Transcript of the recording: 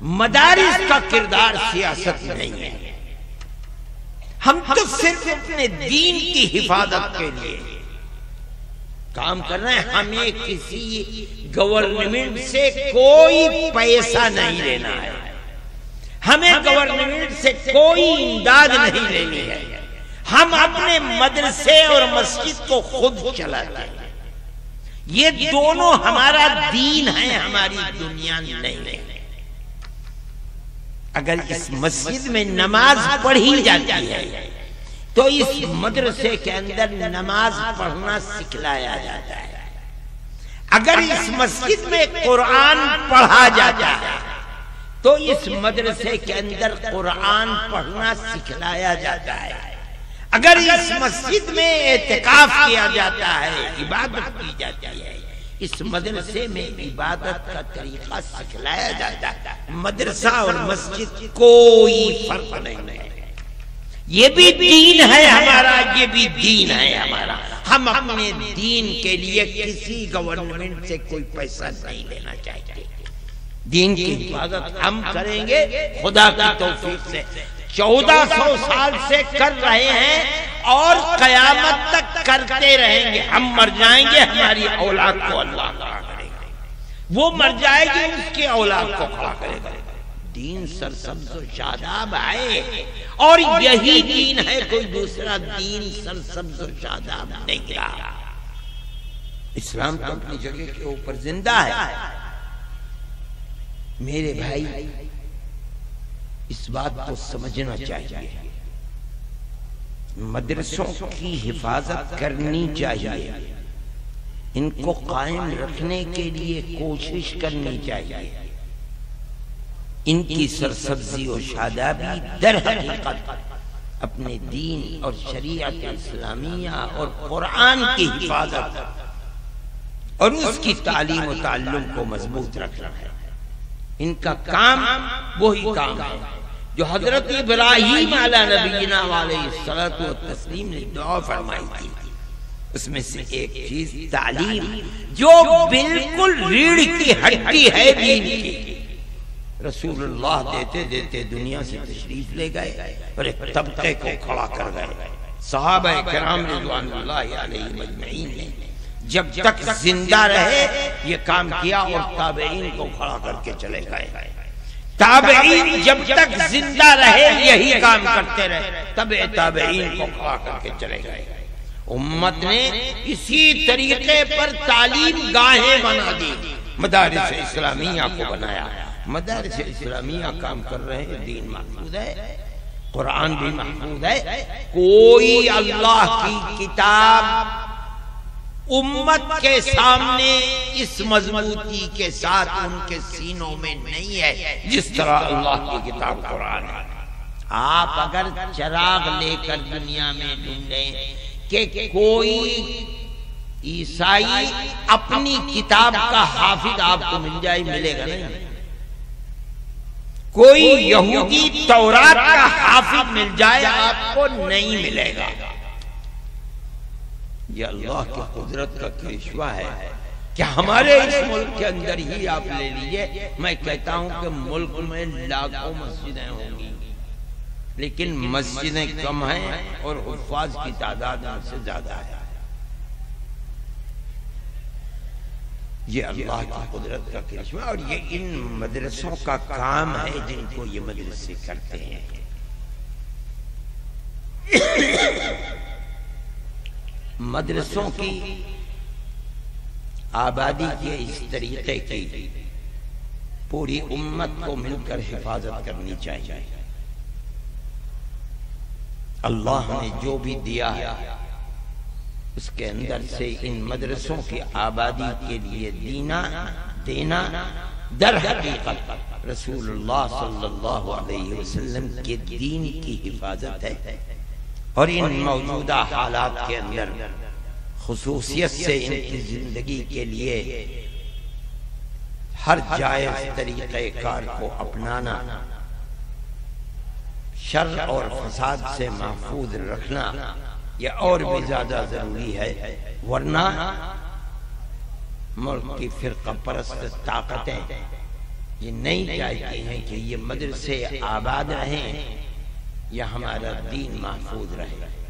مدارس کا کردار سیاست نہیں ہے. ہم تو صرف اپنے دین کی حفاظت کے لیے کام کر رہے ہیں. ہمیں کسی گورنمنٹ سے کوئی پیسہ نہیں لینا ہے. ہمیں گورنمنٹ سے کوئی امداد نہیں لینی ہے. ہم اپنے مدرسے اور مسجد کو خود چلاتے ہیں. یہ دونوں ہمارا دین ہے, ہماری دنیا نہیں ہے. اگر اس مسجد میں نماز پڑھی جاتی ہے تو اس مدرسے کے اندر نماز پڑھنا سکھلایا جاتا ہے. اگر اس مسجد میں قرآن پڑھا جاتا ہے تو اس مدرسے کے اندر قرآن پڑھنا سکھلایا جاتا ہے. اگر اس مسجد میں اعتکاف کیا جاتا ہے, عبادت کی جاتی ہے, اس مدرسے میں عبادت کا طریقہ سکھلایا جاتا ہے. مدرسہ اور مسجد کوئی فرق نہیں ہے. یہ بھی دین ہے ہمارا, یہ بھی دین ہے ہمارا. ہم اپنے دین کے لیے کسی گورنمنٹ سے کوئی پیسہ نہیں لینا چاہتے. دین کی حفاظت ہم کریں گے خدا کی توفیق سے. 1400 سال سے کر رہے ہیں اور قیامت تک کرتے رہیں گے. ہم مر جائیں گے, ہماری اولاد کو اللہ کھڑا کرے گا. وہ مر جائے گی, اس کی اولاد کو کھڑا کرے گا. دین سرسبز و شاداب ہے اور یہی دین ہے, کوئی دوسرا دین سرسبز و شاداب نہیں رہا. اسلام تو اپنی جگہ کے اوپر زندہ ہے. میرے بھائی, اس بات کو سمجھنا چاہیے. مدرسوں کی حفاظت کرنی چاہیے, ان کو قائم رکھنے کے لیے کوشش کرنی چاہیے. ان کی سرسبزی و شادابی در حقیقت اپنے دین اور شریعت اسلامیہ اور قرآن کی حفاظت اور اس کی تعلیم و تعلم کو مضبوط رکھنا ہے. ان کا کام وہی کام ہے جو حضرت ابراہیم علیہ نبینا علیہ الصلوۃ والتسلیم نے دعا فرمائی تھی. اس میں سے ایک چیز تعلیم, جو بالکل ریڑھ کی ہڈی ہے دین کی. رسول اللہ دیتے دیتے دنیا سے تشریف لے گئے اور ایک طبقے کو کھڑا کر گئے. صحابہ کرام رضوان اللہ علیہم اجمعین نے جب تک زندہ رہے یہ کام کیا اور تابعین کو کھڑا کر کے چلے گئے. تابعین جب تک زندہ رہے یہی کام کرتے رہے, تابعین کو کھڑا کر کے چلے گئے. امت نے اسی طریقے پر تعلیم گاہیں بنا دی, مدارس اسلامیہ کو بنایا. مدارس اسلامیہ کام کر رہے ہیں, دین محفوظ ہے, قرآن بھی محفوظ ہے. کوئی اللہ کی کتاب امت کے سامنے اس مضبوطی کے ساتھ ان کے سینوں میں نہیں ہے جس طرح اللہ کی کتاب قرآن ہے. آپ اگر چراغ لے کر دنیا میں ڈھونڈیں کہ کوئی عیسائی اپنی کتاب کا حافظ آپ کو مل جائے, ملے گا نہیں. کوئی یہودی تورات کا حافظ مل جائے آپ کو نہیں ملے گا. یہ اللہ کی قدرت کا کرشمہ ہے کہ ہمارے اس ملک کے اندر ہی آپ لے لیجئے. میں کہتا ہوں کہ ملک میں لاکھوں مسجدیں ہوں گی لیکن مسجدیں کم ہیں اور حفاظ کی تعداد ان سے زیادہ ہے. یہ اللہ کی قدرت کا کرشمہ اور یہ ان مدرسوں کا کام ہے جن کو یہ مدرسے کرتے ہیں. مدرسوں کی آبادی کے اس طریقے کی پوری امت کو مل کر حفاظت کرنی چاہیے. اللہ نے جو بھی دیا ہے اس کے اندر سے ان مدرسوں کی آبادی کے لیے دینا در حقیقت رسول اللہ صلی اللہ علیہ وسلم کے دین کی حفاظت ہے. اور ان موجودہ حالات کے اندر خصوصیت سے ان کی زندگی کے لیے ہر جائز طریقہ کار کو اپنانا, شر اور فساد سے محفوظ رکھنا یہ اور بھی زیادہ ضروری ہے. ورنہ ملک کی فرقہ پرست طاقتیں یہ نہیں چاہتی ہیں کہ یہ مدرسے آباد رہیں یا ہمارا دین محفوظ رہے۔